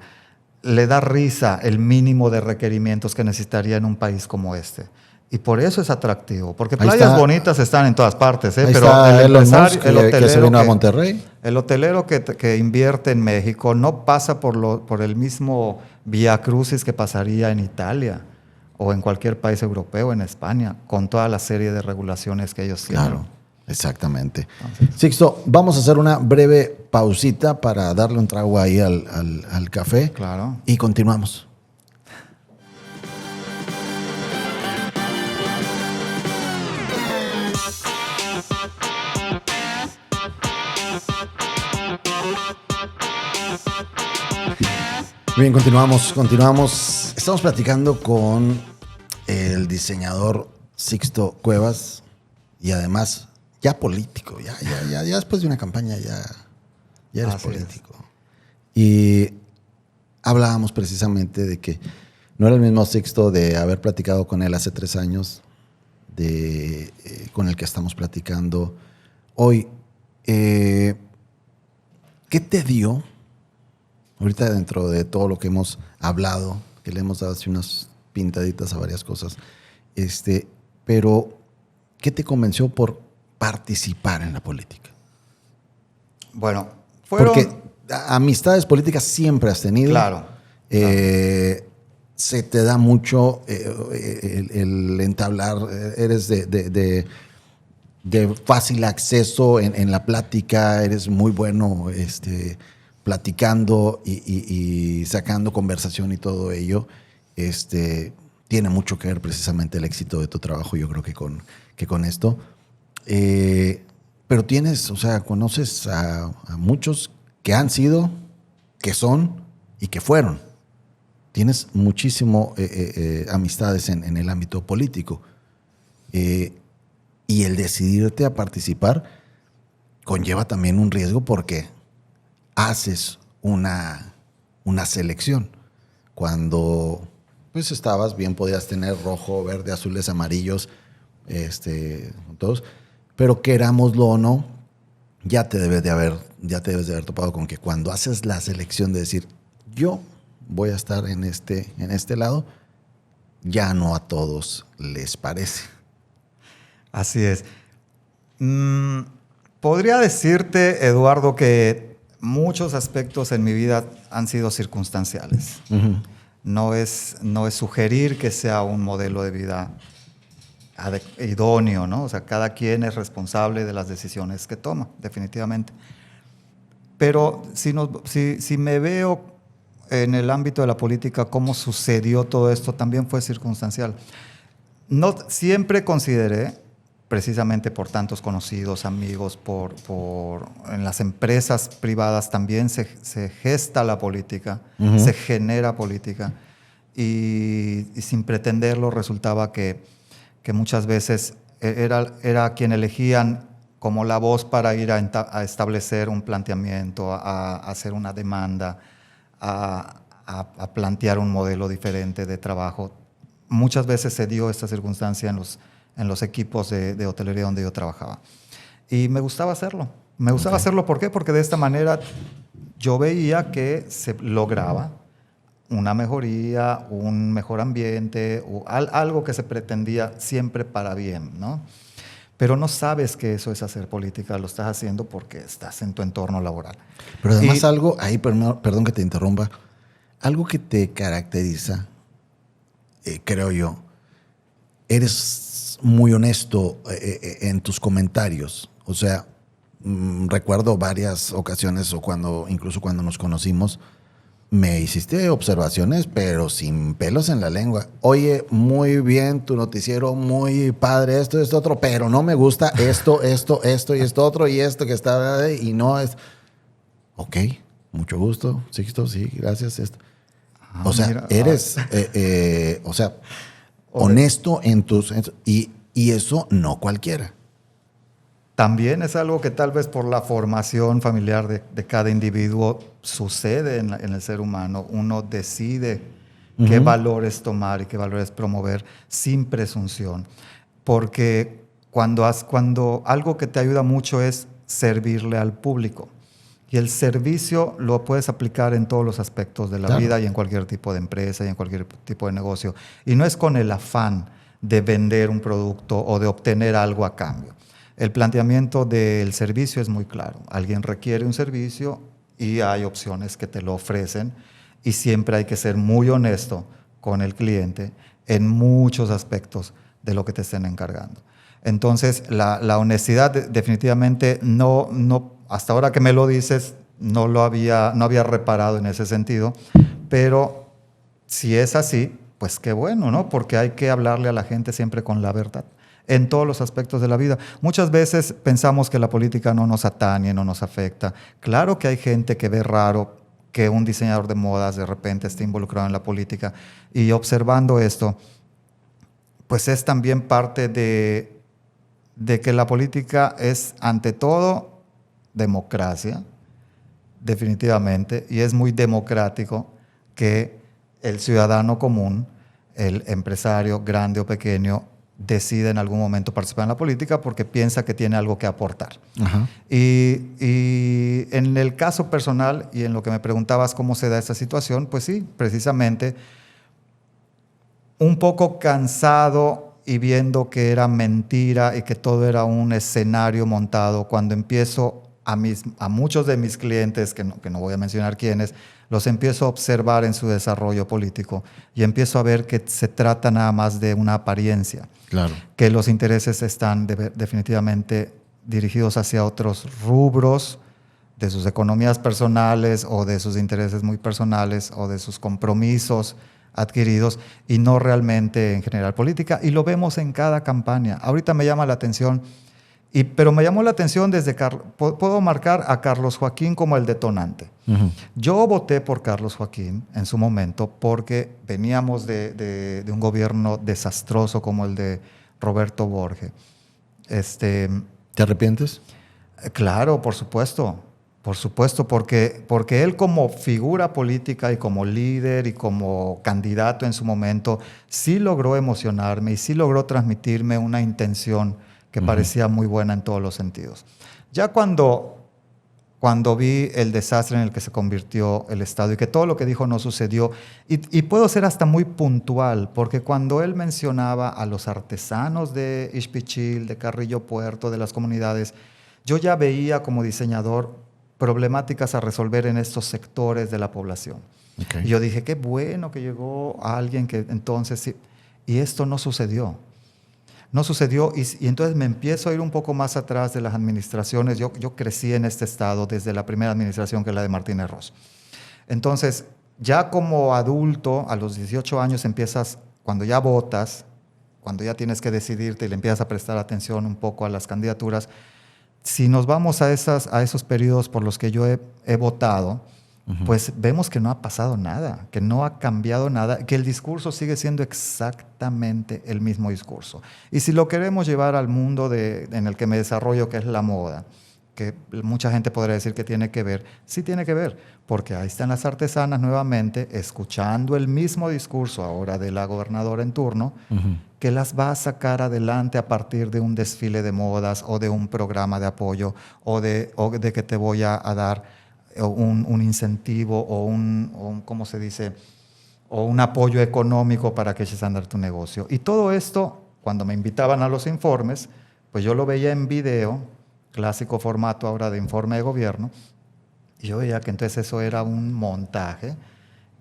Speaker 2: le da risa el mínimo de requerimientos que necesitaría en un país como este. Y por eso es atractivo, porque playas bonitas están en todas partes.
Speaker 1: Pero el hotelero que se vino a Monterrey.
Speaker 2: El hotelero que invierte en México no pasa por el mismo viacrucis que pasaría en Italia o en cualquier país europeo, en España, con toda la serie de regulaciones que ellos tienen.
Speaker 1: Claro, exactamente. Entonces, Sixto, vamos a hacer una breve pausita para darle un trago ahí al café.
Speaker 2: Claro.
Speaker 1: Y continuamos. Bien, continuamos. Estamos platicando con el diseñador Sixto Cuevas y además ya político, ya después de una campaña ya eres político. Y hablábamos precisamente de que no era el mismo Sixto de haber platicado con él hace 3 años, con el que estamos platicando hoy. ¿Qué te dio, ahorita dentro de todo lo que hemos hablado, que le hemos dado así unas pintaditas a varias cosas, pero qué te convenció por participar en la política?
Speaker 2: Bueno, fueron...
Speaker 1: Porque amistades políticas siempre has tenido.
Speaker 2: Claro.
Speaker 1: Se te da mucho el entablar, eres de fácil acceso en la plática, eres muy bueno platicando y sacando conversación y todo ello. Tiene mucho que ver precisamente el éxito de tu trabajo, yo creo que con esto. Pero tienes, o sea, conoces a muchos que han sido, que son y que fueron. Tienes muchísimo amistades en el ámbito político. Y el decidirte a participar conlleva también un riesgo porque haces una selección. Cuando pues estabas bien, podías tener rojo, verde, azules, amarillos, todos. Pero querámoslo o no, ya te debes de haber topado con que cuando haces la selección de decir, yo voy a estar en este lado, ya no a todos les parece.
Speaker 2: Así es. Podría decirte, Eduardo, que muchos aspectos en mi vida han sido circunstanciales.
Speaker 1: Uh-huh.
Speaker 2: No es sugerir que sea un modelo de vida idóneo, ¿no? O sea, cada quien es responsable de las decisiones que toma, definitivamente. Pero si me veo en el ámbito de la política, cómo sucedió todo esto, también fue circunstancial. No, siempre consideré, precisamente por tantos conocidos, amigos, en las empresas privadas también se gesta la política, uh-huh. Se genera política, y sin pretenderlo resultaba que muchas veces era quien elegían como la voz para ir a establecer un planteamiento, a hacer una demanda, a plantear un modelo diferente de trabajo. Muchas veces se dio esta circunstancia en los equipos de hotelería donde yo trabajaba. Y me gustaba hacerlo. Me gustaba hacerlo, ¿por qué? Porque de esta manera yo veía que se lograba una mejoría, un mejor ambiente, o algo que se pretendía siempre para bien, ¿no? Pero no sabes que eso es hacer política, lo estás haciendo porque estás en tu entorno laboral.
Speaker 1: Pero además algo, ahí perdón que te interrumpa, algo que te caracteriza, creo yo, eres muy honesto en tus comentarios. O sea, recuerdo varias ocasiones o incluso cuando nos conocimos, me hiciste observaciones, pero sin pelos en la lengua. Oye, muy bien tu noticiero, muy padre, esto, otro, pero no me gusta esto y esto otro, y esto que está, y no es... Ok, mucho gusto, Sixto, sí, gracias. O sea, mira, eres, honesto en tus... Y eso no cualquiera.
Speaker 2: También es algo que tal vez por la formación familiar de cada individuo sucede en el ser humano. Uno decide uh-huh. qué valores tomar y qué valores promover sin presunción. Porque cuando algo que te ayuda mucho es servirle al público. Y el servicio lo puedes aplicar en todos los aspectos de la vida y en cualquier tipo de empresa y en cualquier tipo de negocio. Y no es con el afán de vender un producto o de obtener algo a cambio. El planteamiento del servicio es muy claro. Alguien requiere un servicio y hay opciones que te lo ofrecen, y siempre hay que ser muy honesto con el cliente en muchos aspectos de lo que te estén encargando. Entonces, la honestidad definitivamente no, hasta ahora que me lo dices, no había reparado en ese sentido, pero si es así, pues qué bueno, ¿no? Porque hay que hablarle a la gente siempre con la verdad, en todos los aspectos de la vida. Muchas veces pensamos que la política no nos atañe, no nos afecta. Claro que hay gente que ve raro que un diseñador de modas de repente esté involucrado en la política, y observando esto, pues es también parte de que la política es ante todo democracia, definitivamente, y es muy democrático que el ciudadano común, el empresario, grande o pequeño, decide en algún momento participar en la política porque piensa que tiene algo que aportar.
Speaker 1: Ajá.
Speaker 2: Y en el caso personal, y en lo que me preguntabas cómo se da esta situación, pues sí, precisamente un poco cansado y viendo que era mentira y que todo era un escenario montado, cuando empiezo a muchos de mis clientes, que no voy a mencionar quiénes, los empiezo a observar en su desarrollo político y empiezo a ver que se trata nada más de una apariencia.
Speaker 1: Claro.
Speaker 2: Que los intereses están definitivamente dirigidos hacia otros rubros de sus economías personales o de sus intereses muy personales o de sus compromisos adquiridos y no realmente en general política. Y lo vemos en cada campaña. Ahorita me llama la atención, pero me llamó la atención desde... Puedo marcar a Carlos Joaquín como el detonante.
Speaker 1: Uh-huh.
Speaker 2: Yo voté por Carlos Joaquín en su momento porque veníamos de un gobierno desastroso como el de Roberto Borge.
Speaker 1: ¿Te arrepientes?
Speaker 2: Claro, por supuesto. Por supuesto, porque él como figura política y como líder y como candidato en su momento sí logró emocionarme y sí logró transmitirme una intención que parecía muy buena en todos los sentidos. Ya cuando vi el desastre en el que se convirtió el Estado y que todo lo que dijo no sucedió, y puedo ser hasta muy puntual, porque cuando él mencionaba a los artesanos de Ixpichil, de Carrillo Puerto, de las comunidades, yo ya veía como diseñador problemáticas a resolver en estos sectores de la población.
Speaker 1: Okay.
Speaker 2: Y yo dije, qué bueno que llegó alguien que entonces sí. Y esto no sucedió. No sucedió y entonces me empiezo a ir un poco más atrás de las administraciones. Yo crecí en este estado desde la primera administración, que es la de Martínez Ross. Entonces, ya como adulto, a los 18 años empiezas, cuando ya votas, cuando ya tienes que decidirte y le empiezas a prestar atención un poco a las candidaturas, si nos vamos a esos periodos por los que yo he votado, pues vemos que no ha pasado nada, que no ha cambiado nada, que el discurso sigue siendo exactamente el mismo discurso. Y si lo queremos llevar al mundo en el que me desarrollo, que es la moda, que mucha gente podría decir que tiene que ver, sí tiene que ver, porque ahí están las artesanas nuevamente escuchando el mismo discurso ahora de la gobernadora en turno, que las va a sacar adelante a partir de un desfile de modas o de un programa de apoyo o de que te voy a dar un incentivo o ¿cómo se dice? O un apoyo económico para que eches a andar tu negocio. Y todo esto, cuando me invitaban a los informes, pues yo lo veía en video, clásico formato ahora de informe de gobierno, y yo veía que entonces eso era un montaje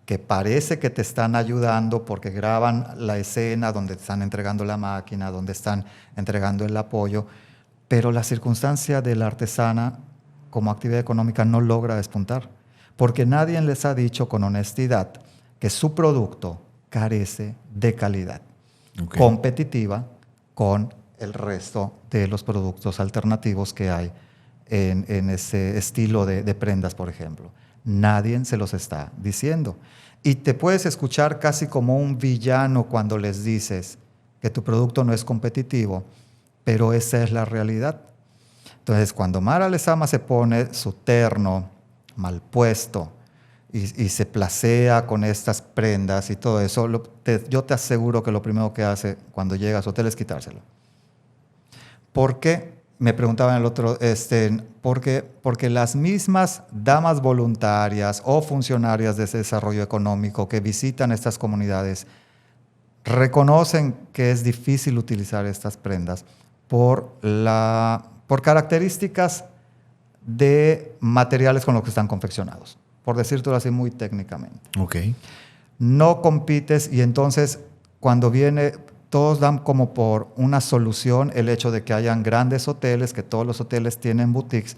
Speaker 2: que parece que te están ayudando porque graban la escena donde te están entregando la máquina, donde están entregando el apoyo, pero la circunstancia de la artesana como actividad económica no logra despuntar, porque nadie les ha dicho con honestidad que su producto carece de calidad competitiva con el resto de los productos alternativos que hay en ese estilo de prendas, por ejemplo. Nadie se los está diciendo. Y te puedes escuchar casi como un villano cuando les dices que tu producto no es competitivo, pero esa es la realidad. Entonces, cuando Mara Lezama se pone su terno mal puesto y se placea con estas prendas y todo eso, yo te aseguro que lo primero que hace cuando llega a su hotel es quitárselo. ¿Por qué? Me preguntaban el otro, porque las mismas damas voluntarias o funcionarias de ese desarrollo económico que visitan estas comunidades reconocen que es difícil utilizar estas prendas por características de materiales con los que están confeccionados, por decírtelo así muy técnicamente.
Speaker 1: Okay.
Speaker 2: No compites y entonces cuando viene, todos dan como por una solución el hecho de que hayan grandes hoteles, que todos los hoteles tienen boutiques,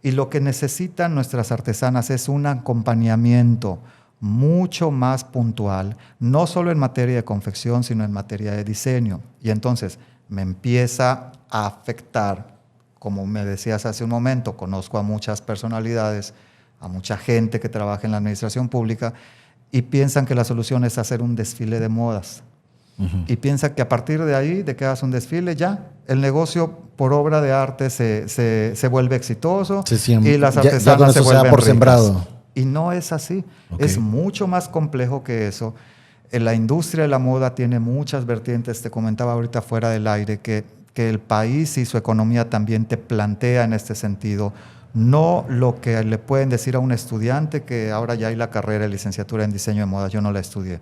Speaker 2: y lo que necesitan nuestras artesanas es un acompañamiento mucho más puntual, no solo en materia de confección, sino en materia de diseño. Y entonces me empieza a afectar. Como me decías hace un momento, conozco a muchas personalidades, a mucha gente que trabaja en la administración pública y piensan que la solución es hacer un desfile de modas. Y piensan que a partir de ahí, de que hagas un desfile, ya El negocio por obra de arte se vuelve exitoso
Speaker 1: y
Speaker 2: las
Speaker 1: ya
Speaker 2: artesanas
Speaker 1: con
Speaker 2: se
Speaker 1: eso se da
Speaker 2: vuelven
Speaker 1: por
Speaker 2: ricas.
Speaker 1: sembrado.
Speaker 2: Y no es así.
Speaker 1: Okay.
Speaker 2: Es mucho más complejo que eso. La industria de la moda tiene muchas vertientes. Te comentaba ahorita fuera del aire que el país y su economía también te plantea en este sentido. No lo que le pueden decir a un estudiante, que ahora ya hay la carrera de licenciatura en diseño de moda, yo no la estudié,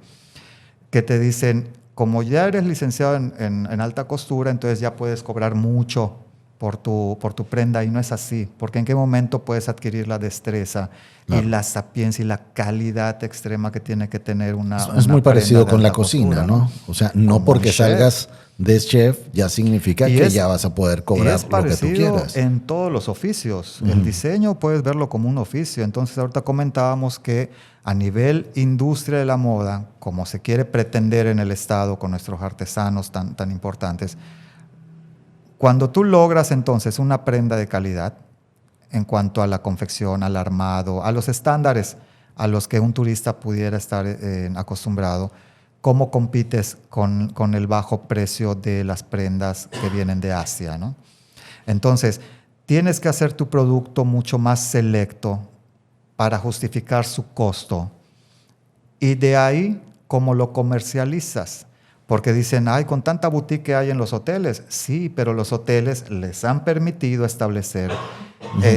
Speaker 2: que te dicen, como ya eres licenciado en alta costura, entonces ya puedes cobrar mucho por tu prenda, y no es así, porque en qué momento puedes adquirir la destreza y la sapiencia y la calidad extrema que tiene que tener una
Speaker 1: es muy parecido con la
Speaker 2: costura,
Speaker 1: cocina, ¿no? O sea, no porque salgas de chef ya significa que ya vas a poder cobrar lo que tú quieras.
Speaker 2: En todos los oficios. El diseño puedes verlo como un oficio. Entonces ahorita comentábamos que a nivel industria de la moda, como se quiere pretender en el Estado con nuestros artesanos tan importantes, cuando tú logras entonces una prenda de calidad en cuanto a la confección, al armado, a los estándares a los que un turista pudiera estar acostumbrado, ¿cómo compites con el bajo precio de las prendas que vienen de Asia, ¿no? Entonces, tienes que hacer tu producto mucho más selecto para justificar su costo. Y de ahí, ¿cómo lo comercializas? Porque dicen, ay, con tanta boutique que hay en los hoteles. Sí, pero los hoteles les han permitido establecer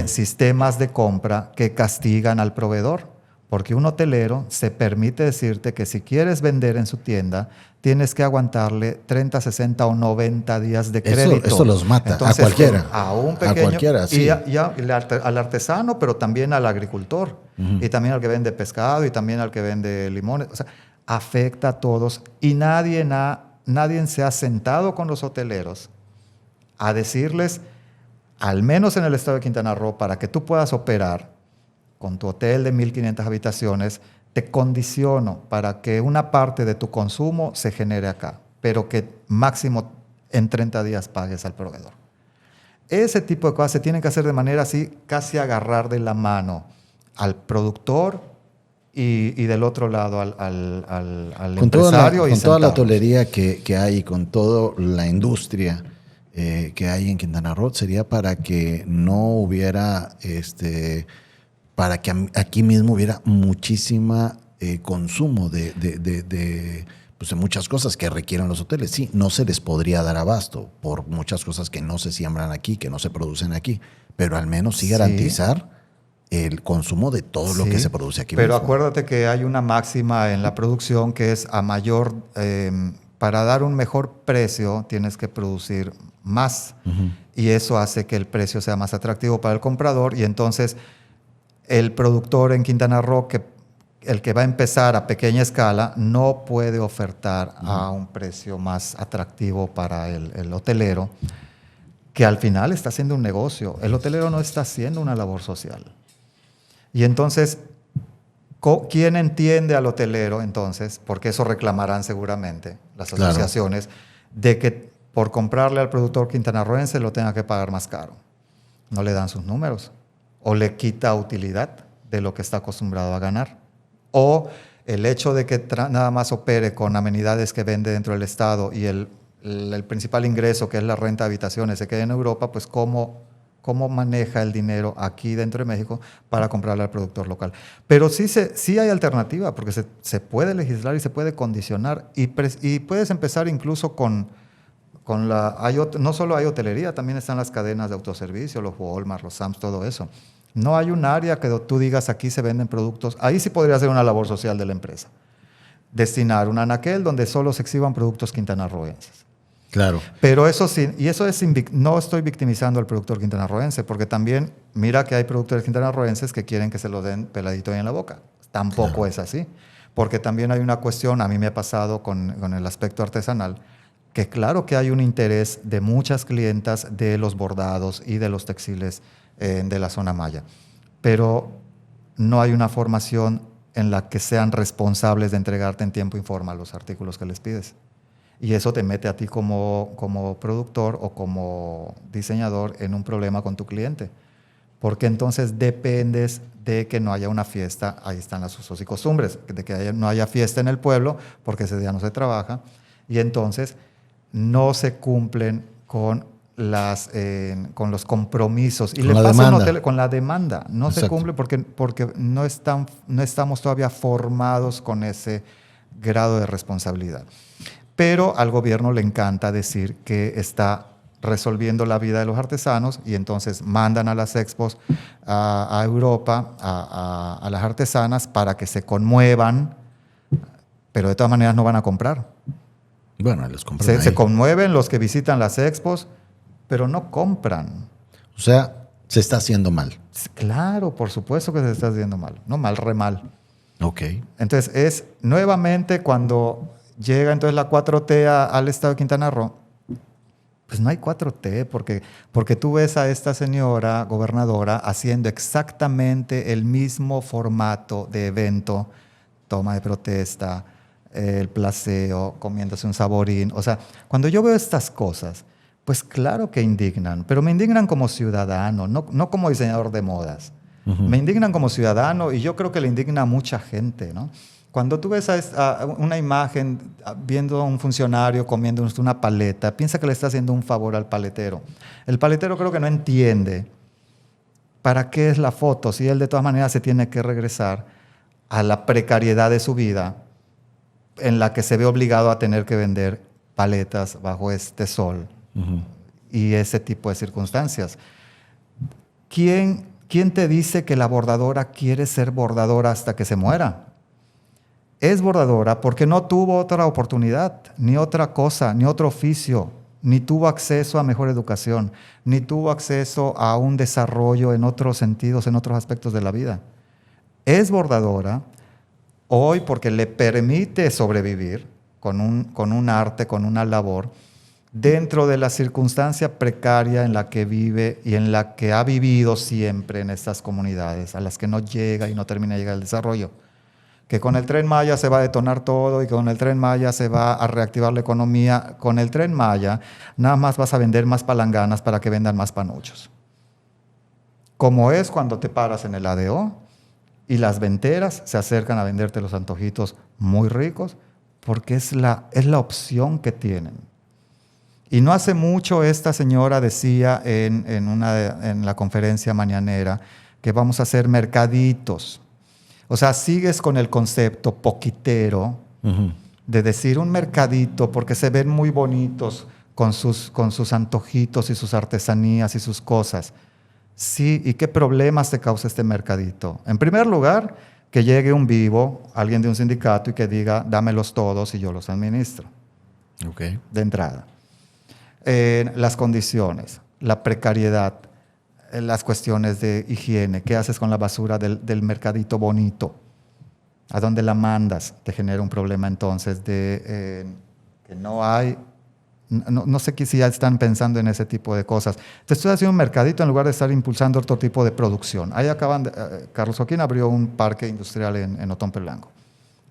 Speaker 2: sistemas de compra que castigan al proveedor. Porque un hotelero se permite decirte que si quieres vender en su tienda, tienes que aguantarle 30, 60 o 90 días de crédito.
Speaker 1: Eso los mata. Entonces, a cualquiera.
Speaker 2: A un pequeño.
Speaker 1: A cualquiera, sí.
Speaker 2: Y al artesano, pero también al agricultor. Y también al que vende pescado y también al que vende limones. O sea, afecta a todos. Y nadie se ha sentado con los hoteleros a decirles, al menos en el estado de Quintana Roo, para que tú puedas operar con tu hotel de 1,500 habitaciones, te condiciono para que una parte de tu consumo se genere acá, pero que máximo en 30 días pagues al proveedor. Ese tipo de cosas se tienen que hacer de manera así, casi agarrar de la mano al productor y del otro lado al empresario.
Speaker 1: Con toda la tolería que hay, con toda la industria que hay en Quintana Roo, sería para que no hubiera... para que aquí mismo hubiera muchísima consumo de muchas cosas que requieren los hoteles. Sí, no se les podría dar abasto por muchas cosas que no se siembran aquí, que no se producen aquí, pero al menos sí garantizar el consumo de todo lo que se produce aquí
Speaker 2: pero
Speaker 1: mismo.
Speaker 2: Acuérdate que hay una máxima en la producción que es a mayor, para dar un mejor precio tienes que producir más, y eso hace que el precio sea más atractivo para el comprador, y entonces el productor en Quintana Roo, el que va a empezar a pequeña escala, no puede ofertar a un precio más atractivo para el hotelero, que al final está haciendo un negocio. El hotelero no está haciendo una labor social. Y entonces, ¿quién entiende al hotelero entonces? Porque eso reclamarán seguramente las asociaciones, de que por comprarle al productor quintanarroense lo tenga que pagar más caro. No le dan sus números. O le quita utilidad de lo que está acostumbrado a ganar. O el hecho de que nada más opere con amenidades que vende dentro del Estado y el principal ingreso, que es la renta de habitaciones, se quede en Europa, pues ¿cómo maneja el dinero aquí dentro de México para comprarle al productor local? Pero sí hay alternativa, porque se puede legislar y se puede condicionar. Y puedes empezar incluso no solo hay hotelería, también están las cadenas de autoservicio, los Walmart, los Sams, todo eso. No hay un área que tú digas aquí se venden productos. Ahí sí podría ser una labor social de la empresa. Destinar un anaquel donde solo se exhiban productos quintanarroenses.
Speaker 1: Claro.
Speaker 2: Pero eso sí, y eso es, no estoy victimizando al productor quintanarroense, porque también mira que hay productores quintanarroenses que quieren que se lo den peladito ahí en la boca. Tampoco es así. Porque también hay una cuestión, a mí me ha pasado con el aspecto artesanal, que claro que hay un interés de muchas clientas de los bordados y de los textiles de la zona maya, pero no hay una formación en la que sean responsables de entregarte en tiempo y forma los artículos que les pides. Y eso te mete a ti como productor o como diseñador en un problema con tu cliente, porque entonces dependes de que no haya una fiesta. Ahí están los usos y costumbres, de que no haya fiesta en el pueblo porque ese día no se trabaja, y entonces no se cumplen con con los compromisos. Y
Speaker 1: Con
Speaker 2: le
Speaker 1: la
Speaker 2: pasa
Speaker 1: demanda.
Speaker 2: con la demanda. No se cumple porque no estamos todavía formados con ese grado de responsabilidad. Pero al gobierno le encanta decir que está resolviendo la vida de los artesanos y entonces mandan a las expos a Europa, a las artesanas para que se conmuevan, pero de todas maneras no van a comprar.
Speaker 1: Bueno, los compran ahí.
Speaker 2: Se conmueven los que visitan las expos, pero no compran.
Speaker 1: O sea, se está haciendo mal.
Speaker 2: Claro, por supuesto que se está haciendo mal. No mal, re mal.
Speaker 1: Ok.
Speaker 2: Entonces es nuevamente cuando llega entonces la 4T al estado de Quintana Roo, pues no hay 4T porque tú ves a esta señora gobernadora haciendo exactamente el mismo formato de evento, toma de protesta, el placeo, comiéndose un saborín. O sea, cuando yo veo estas cosas, pues claro que indignan, pero me indignan como ciudadano, no como diseñador de modas. Me indignan como ciudadano y yo creo que le indigna a mucha gente, ¿no? Cuando tú ves una imagen viendo a un funcionario comiendo una paleta, piensa que le está haciendo un favor al paletero. El paletero creo que no entiende para qué es la foto, si él de todas maneras se tiene que regresar a la precariedad de su vida en la que se ve obligado a tener que vender paletas bajo este sol y ese tipo de circunstancias. ¿Quién te dice que la bordadora quiere ser bordadora hasta que se muera? Es bordadora porque no tuvo otra oportunidad, ni otra cosa, ni otro oficio, ni tuvo acceso a mejor educación, ni tuvo acceso a un desarrollo en otros sentidos, en otros aspectos de la vida. Es bordadora hoy porque le permite sobrevivir con un arte, con una labor, dentro de la circunstancia precaria en la que vive y en la que ha vivido siempre en estas comunidades, a las que no llega y no termina de llegar el desarrollo. Que con el Tren Maya se va a detonar todo y que con el Tren Maya se va a reactivar la economía. Con el Tren Maya nada más vas a vender más palanganas para que vendan más panuchos. Como es cuando te paras en el ADO y las venteras se acercan a venderte los antojitos muy ricos porque es la opción que tienen. Y no hace mucho esta señora decía en la conferencia mañanera que vamos a hacer mercaditos. O sea, sigues con el concepto poquitero de decir un mercadito porque se ven muy bonitos con sus antojitos y sus artesanías y sus cosas. Sí, ¿y qué problemas te causa este mercadito? En primer lugar, que llegue un vivo, alguien de un sindicato y que diga, dámelos todos y yo los administro.
Speaker 1: Okay.
Speaker 2: De entrada. Las condiciones, la precariedad, las cuestiones de higiene, qué haces con la basura del mercadito bonito, a dónde la mandas, te genera un problema entonces de que no hay, no sé si ya están pensando en ese tipo de cosas. Te estoy haciendo un mercadito en lugar de estar impulsando otro tipo de producción. Ahí Carlos Joaquín abrió un parque industrial en Otompe Blanco.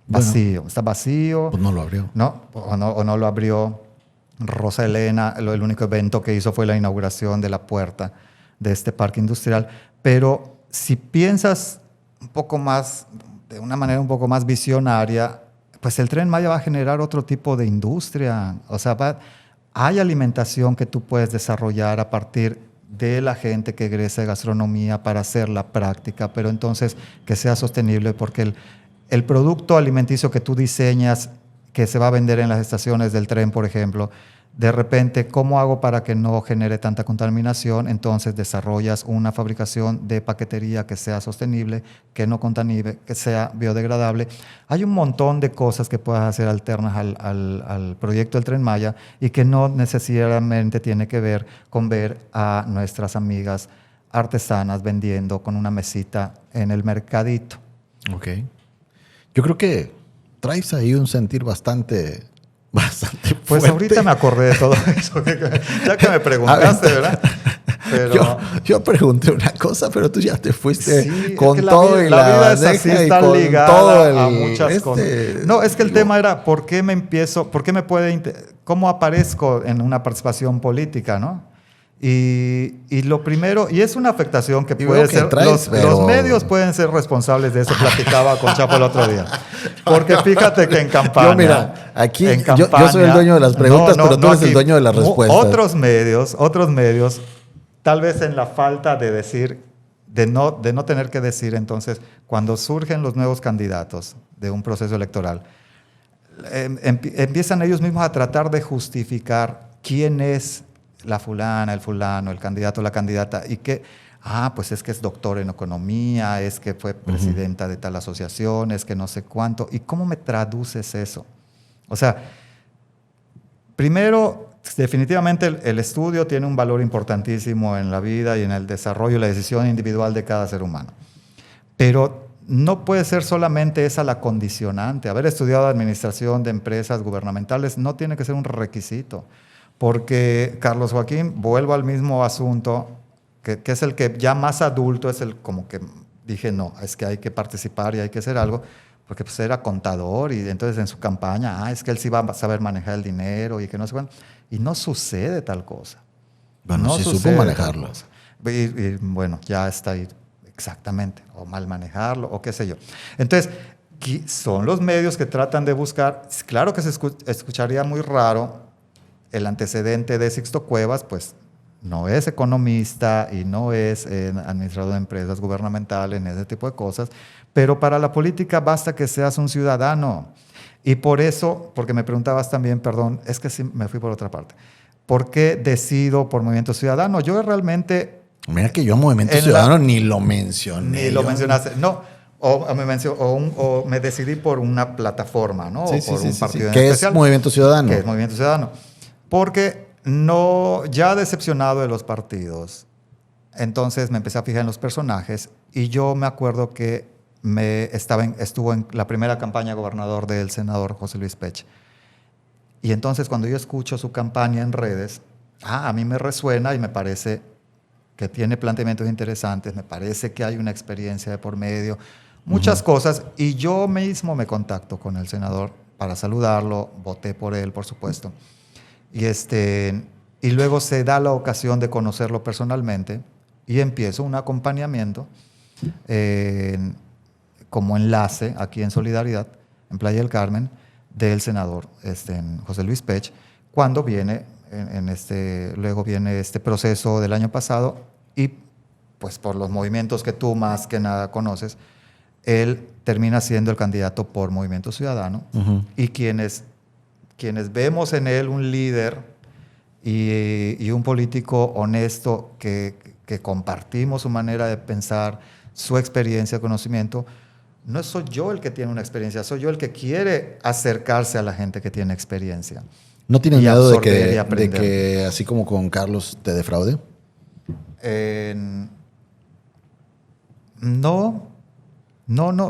Speaker 2: Vacío, está vacío.
Speaker 1: Pues no lo abrió.
Speaker 2: No, o no lo abrió. Rosa Elena, el único evento que hizo fue la inauguración de la puerta de este parque industrial. Pero si piensas un poco más, de una manera un poco más visionaria, pues el Tren Maya va a generar otro tipo de industria. O sea, hay alimentación que tú puedes desarrollar a partir de la gente que egresa de gastronomía para hacer la práctica, pero entonces que sea sostenible, porque el producto alimenticio que tú diseñas que se va a vender en las estaciones del tren, por ejemplo, de repente, ¿cómo hago para que no genere tanta contaminación? Entonces desarrollas una fabricación de paquetería que sea sostenible, que no contamine, que sea biodegradable. Hay un montón de cosas que puedes hacer alternas al proyecto del Tren Maya y que no necesariamente tiene que ver con ver a nuestras amigas artesanas vendiendo con una mesita en el mercadito.
Speaker 1: Ok. Yo creo que traes ahí un sentir bastante fuerte.
Speaker 2: Pues ahorita me acordé de todo eso, ya que me preguntaste, ¿verdad? Pero
Speaker 1: yo pregunté una cosa, pero tú ya te fuiste
Speaker 2: sí,
Speaker 1: con
Speaker 2: es que
Speaker 1: todo
Speaker 2: la vida es así, está ligada a muchas cosas. No, es que el tema era ¿por qué cómo aparezco en una participación política, ¿no? Y lo primero, y es una afectación que
Speaker 1: Y
Speaker 2: puede
Speaker 1: veo que
Speaker 2: ser,
Speaker 1: traes,
Speaker 2: los medios pueden ser responsables de eso, platicaba con Chapo el otro día. Porque fíjate que en campaña...
Speaker 1: Yo, mira, aquí
Speaker 2: en
Speaker 1: yo soy el dueño de las preguntas, pero tú eres el
Speaker 2: aquí,
Speaker 1: dueño de las respuestas.
Speaker 2: Otros medios, tal vez en la falta de decir, de no tener que decir, entonces, cuando surgen los nuevos candidatos de un proceso electoral, empiezan ellos mismos a tratar de justificar quién es la fulana, el fulano, el candidato, la candidata, y que, pues es que es doctor en economía, es que fue presidenta de tal asociación, es que no sé cuánto. ¿Y cómo me traduces eso? O sea, primero, definitivamente el estudio tiene un valor importantísimo en la vida y en el desarrollo y la decisión individual de cada ser humano. Pero no puede ser solamente esa la condicionante. Haber estudiado administración de empresas gubernamentales no tiene que ser un requisito. Porque, Carlos Joaquín, vuelvo al mismo asunto, que es el que ya más adulto, es el como que dije, no, es que hay que participar y hay que hacer algo, porque pues era contador y entonces en su campaña, es que él sí va a saber manejar el dinero y que no sé cuánto. Y no sucede tal cosa.
Speaker 1: Bueno,
Speaker 2: no
Speaker 1: sí supo manejarlo.
Speaker 2: Y bueno, ya está ahí, exactamente, o mal manejarlo, o qué sé yo. Entonces, son los medios que tratan de buscar, claro que se escucharía muy raro. El antecedente de Sixto Cuevas, pues, no es economista y no es administrador de empresas gubernamentales, ni ese tipo de cosas, pero para la política basta que seas un ciudadano. Y por eso, porque me preguntabas también, perdón, es que sí me fui por otra parte, ¿por qué decido por Movimiento Ciudadano? Yo realmente...
Speaker 1: Mira que yo Movimiento Ciudadano ni lo mencioné.
Speaker 2: Ni lo mencionaste, no. O me decidí por una plataforma, ¿no?
Speaker 1: Sí,
Speaker 2: o por un partido en
Speaker 1: ¿Qué
Speaker 2: especial.
Speaker 1: es Movimiento Ciudadano?
Speaker 2: ¿Qué es Movimiento Ciudadano? Porque no, ya decepcionado de los partidos, entonces me empecé a fijar en los personajes y yo me acuerdo que estuvo en la primera campaña gobernador del senador José Luis Pech. Y entonces cuando yo escucho su campaña en redes, a mí me resuena y me parece que tiene planteamientos interesantes, me parece que hay una experiencia de por medio, muchas cosas, y yo mismo me contacto con el senador para saludarlo, voté por él, por supuesto. Y luego se da la ocasión de conocerlo personalmente y empiezo un acompañamiento como enlace aquí en Solidaridad, en Playa del Carmen, del senador José Luis Pech, cuando viene, luego viene este proceso del año pasado y pues por los movimientos que tú más que nada conoces, él termina siendo el candidato por Movimiento Ciudadano y quienes vemos en él un líder y un político honesto que compartimos su manera de pensar, su experiencia, conocimiento, no soy yo el que tiene una experiencia, soy yo el que quiere acercarse a la gente que tiene experiencia.
Speaker 1: ¿No tienes miedo de que, así como con Carlos, te defraude?
Speaker 2: No.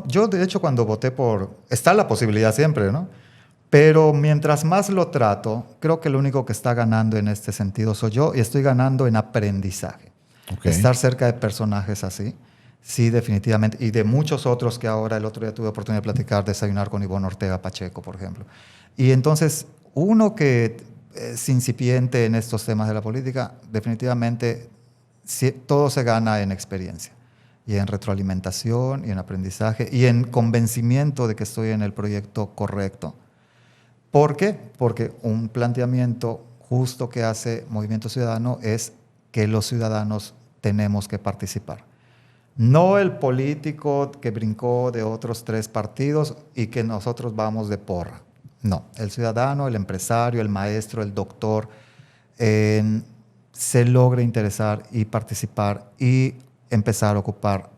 Speaker 2: Yo, de hecho, cuando voté está la posibilidad siempre, ¿no? Pero mientras más lo trato, creo que lo único que está ganando en este sentido soy yo y estoy ganando en aprendizaje. Okay. Estar cerca de personajes así, sí, definitivamente. Y de muchos otros que ahora el otro día tuve oportunidad de platicar, desayunar con Ivonne Ortega Pacheco, por ejemplo. Y entonces, uno que es incipiente en estos temas de la política, definitivamente todo se gana en experiencia. Y en retroalimentación, y en aprendizaje, y en convencimiento de que estoy en el proyecto correcto. ¿Por qué? Porque un planteamiento justo que hace Movimiento Ciudadano es que los ciudadanos tenemos que participar. No el político que brincó de otros 3 partidos y que nosotros vamos de porra. No, el ciudadano, el empresario, el maestro, el doctor, se logra interesar y participar y empezar a ocupar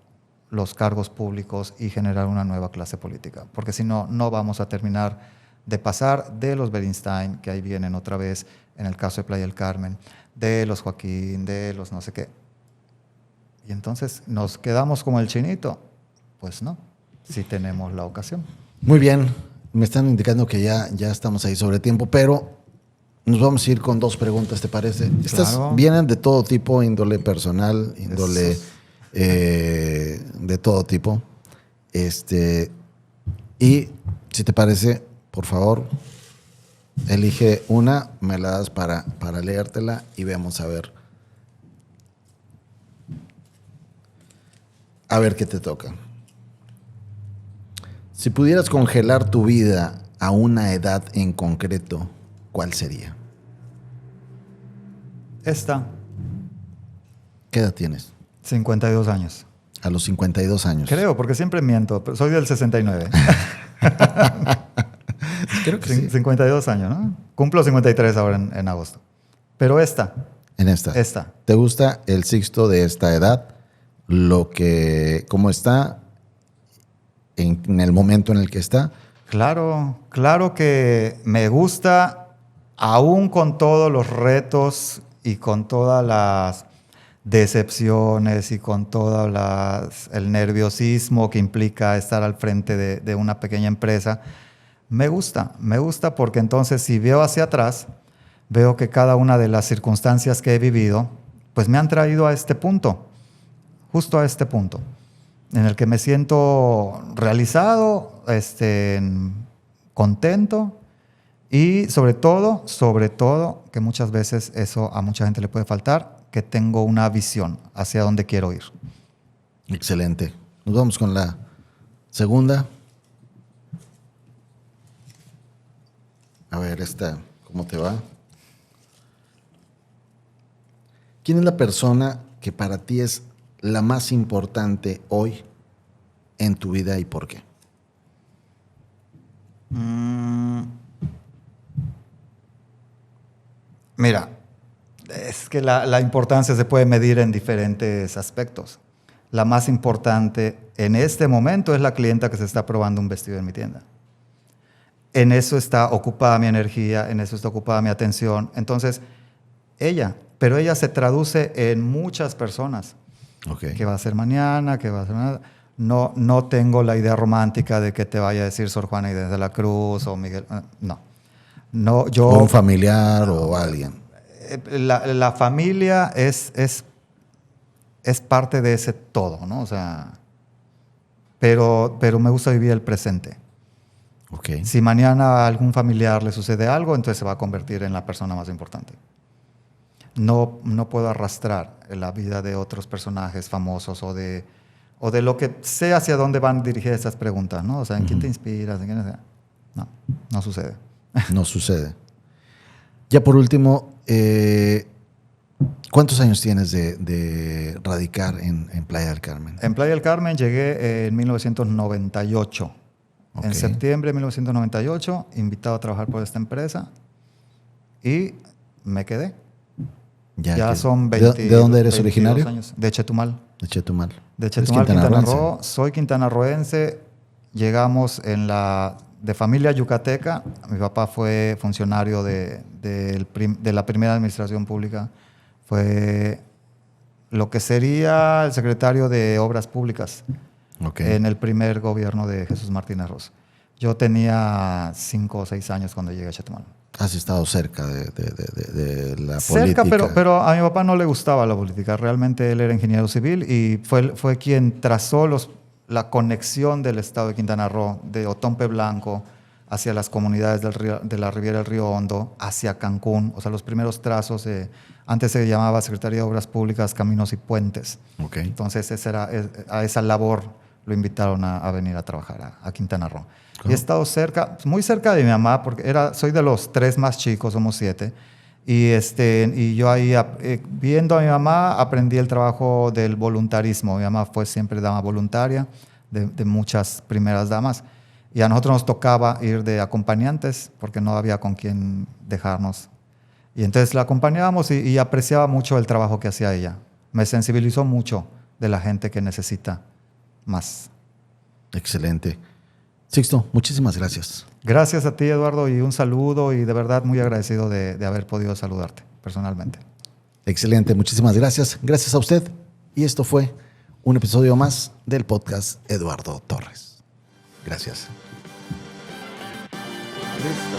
Speaker 2: los cargos públicos y generar una nueva clase política. Porque si no, no vamos a terminar de pasar de los Berinstein, que ahí vienen otra vez, en el caso de Playa del Carmen, de los Joaquín, de los no sé qué. Y entonces nos quedamos como el chinito. Pues no, sí tenemos la ocasión.
Speaker 1: Muy bien, me están indicando que ya estamos ahí sobre tiempo, pero nos vamos a ir con 2 preguntas, ¿te parece? Estas vienen de todo tipo, índole personal, índole de todo tipo. Y si te parece, por favor, elige una, me la das para leértela y vemos a ver A ver qué te toca. Si pudieras congelar tu vida a una edad en concreto, ¿cuál sería?
Speaker 2: Esta,
Speaker 1: ¿Qué edad tienes?
Speaker 2: 52 años.
Speaker 1: A los 52 años.
Speaker 2: Creo, porque siempre miento, pero soy del 69.
Speaker 1: Creo que sí.
Speaker 2: 52 años, ¿no? Cumplo 53 ahora en agosto. Pero esta.
Speaker 1: En esta.
Speaker 2: Esta.
Speaker 1: ¿Te gusta el Sixto de esta edad? ¿Cómo está en el momento en el que está?
Speaker 2: Claro, claro que me gusta, aún con todos los retos y con todas las decepciones y con todo el nerviosismo que implica estar al frente de una pequeña empresa. Me gusta porque entonces si veo hacia atrás, veo que cada una de las circunstancias que he vivido, pues me han traído a este punto, justo a este punto, en el que me siento realizado, contento y sobre todo, que muchas veces eso a mucha gente le puede faltar, que tengo una visión hacia dónde quiero ir.
Speaker 1: Excelente. Nos vamos con la segunda. A ver, esta, ¿cómo te va? ¿Quién es la persona que para ti es la más importante hoy en tu vida y por qué?
Speaker 2: Mira, es que la importancia se puede medir en diferentes aspectos. La más importante en este momento es la clienta que se está probando un vestido en mi tienda. En eso está ocupada mi energía, en eso está ocupada mi atención. Entonces, pero ella se traduce en muchas personas.
Speaker 1: Okay.
Speaker 2: ¿Qué va a hacer mañana? ¿Qué va a hacer mañana? No tengo la idea romántica de que te vaya a decir Sor Juana Inés de la Cruz o Miguel. No, yo.
Speaker 1: O un familiar o alguien.
Speaker 2: La familia es parte de ese todo, ¿no? O sea, pero me gusta vivir el presente.
Speaker 1: Okay.
Speaker 2: Si mañana a algún familiar le sucede algo, entonces se va a convertir en la persona más importante. No puedo arrastrar la vida de otros personajes famosos o de lo que sea hacia dónde van dirigidas esas preguntas, ¿no? O sea, ¿en quién te inspiras? ¿En quién es? No sucede.
Speaker 1: No sucede. Ya por último, ¿cuántos años tienes de radicar en Playa del Carmen?
Speaker 2: En Playa del Carmen llegué en 1998. Okay. En septiembre de 1998, invitado a trabajar por esta empresa y me quedé. Ya son 20
Speaker 1: ¿De dónde eres originario?
Speaker 2: Años. De Chetumal.
Speaker 1: De Chetumal.
Speaker 2: De Chetumal, Quintana Roo. Soy quintanarroense. Llegamos de familia yucateca. Mi papá fue funcionario de la primera administración pública. Fue lo que sería el secretario de Obras Públicas. Okay. En el primer gobierno de Jesús Martínez Ross. Yo tenía 5 o 6 años cuando llegué a Chetumal.
Speaker 1: Has estado cerca de la política.
Speaker 2: Cerca, pero a mi papá no le gustaba la política. Realmente él era ingeniero civil y fue quien trazó la conexión del estado de Quintana Roo, de Otompe Blanco, hacia las comunidades de la Riviera del Río Hondo, hacia Cancún. O sea, los primeros trazos, antes se llamaba Secretaría de Obras Públicas, Caminos y Puentes.
Speaker 1: Okay.
Speaker 2: Entonces a esa labor lo invitaron a venir a trabajar a Quintana Roo. Y he estado muy cerca de mi mamá, porque soy de los 3 más chicos, somos 7. Y yo ahí, viendo a mi mamá, aprendí el trabajo del voluntarismo. Mi mamá fue siempre dama voluntaria de muchas primeras damas. Y a nosotros nos tocaba ir de acompañantes, porque no había con quién dejarnos. Y entonces la acompañábamos y apreciaba mucho el trabajo que hacía ella. Me sensibilizó mucho de la gente que necesita más.
Speaker 1: Excelente. Sixto, muchísimas gracias.
Speaker 2: Gracias a ti, Eduardo, y un saludo y de verdad muy agradecido de haber podido saludarte personalmente.
Speaker 1: Excelente, muchísimas gracias. Gracias a usted. Y esto fue un episodio más del podcast Eduardo Torres. Gracias.
Speaker 2: Listo.